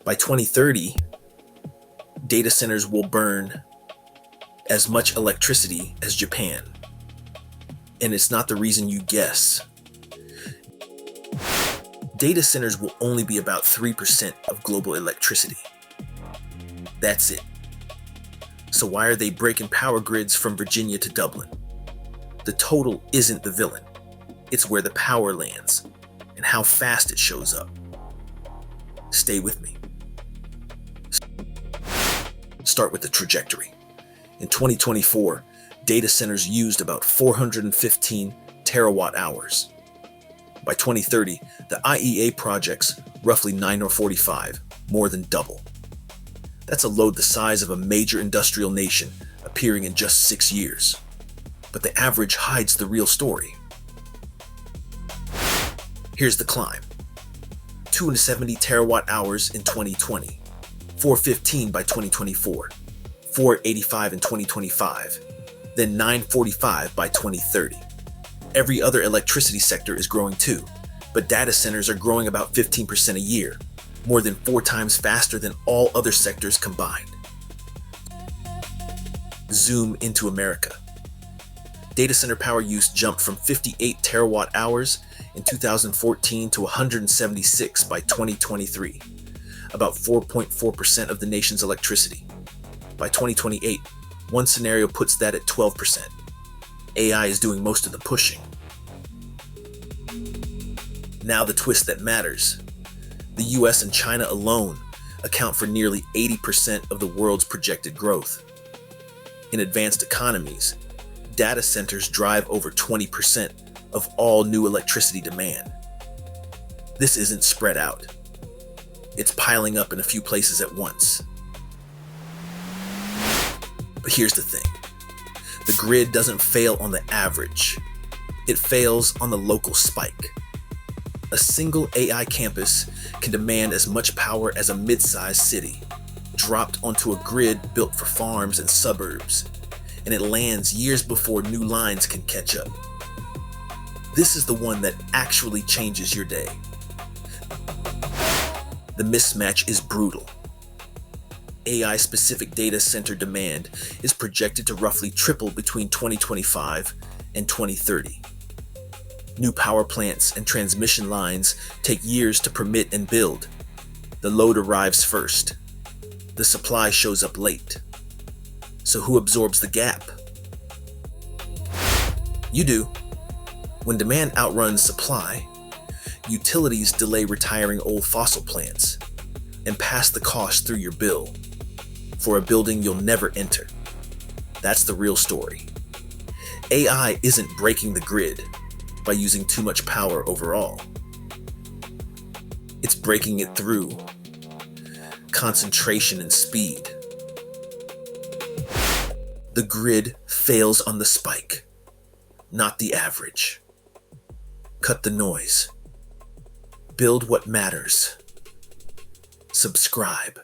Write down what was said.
By 2030, data centers will burn as much electricity as Japan. And it's not the reason you guess. Data centers will only be about 3% of global electricity. That's it. So why are they breaking power grids from Virginia to Dublin? The total isn't the villain. It's where the power lands and how fast it shows up. Stay with me. Start with the trajectory. In 2024, data centers used about 415 terawatt hours. By 2030, the IEA projects roughly 945, more than double. That's a load the size of a major industrial nation appearing in just 6 years. But the average hides the real story. Here's the climb. 270 terawatt hours in 2020, 415 by 2024, 485 in 2025, then 945 by 2030. Every other electricity sector is growing too, but data centers are growing about 15% a year, more than 4 times faster than all other sectors combined. Zoom into America. Data center power use jumped from 58 terawatt hours in 2014 to 176 by 2023, about 4.4% of the nation's electricity. By 2028, one scenario puts that at 12%. AI is doing most of the pushing. Now the twist that matters. The US and China alone account for nearly 80% of the world's projected growth. In advanced economies, data centers drive over 20% of all new electricity demand. This isn't spread out. It's piling up in a few places at once. But here's the thing. The grid doesn't fail on the average. It fails on the local spike. A single AI campus can demand as much power as a mid-sized city, dropped onto a grid built for farms and suburbs, and it lands years before new lines can catch up. This is the one that actually changes your day. The mismatch is brutal. AI-specific data center demand is projected to roughly triple between 2025 and 2030. New power plants and transmission lines take years to permit and build. The load arrives first. The supply shows up late. So who absorbs the gap? You do. When demand outruns supply, utilities delay retiring old fossil plants and pass the cost through your bill for a building you'll never enter. That's the real story. AI isn't breaking the grid by using too much power overall. It's breaking it through concentration and speed. The grid fails on the spike, not the average. Cut the noise. Build what matters. Subscribe.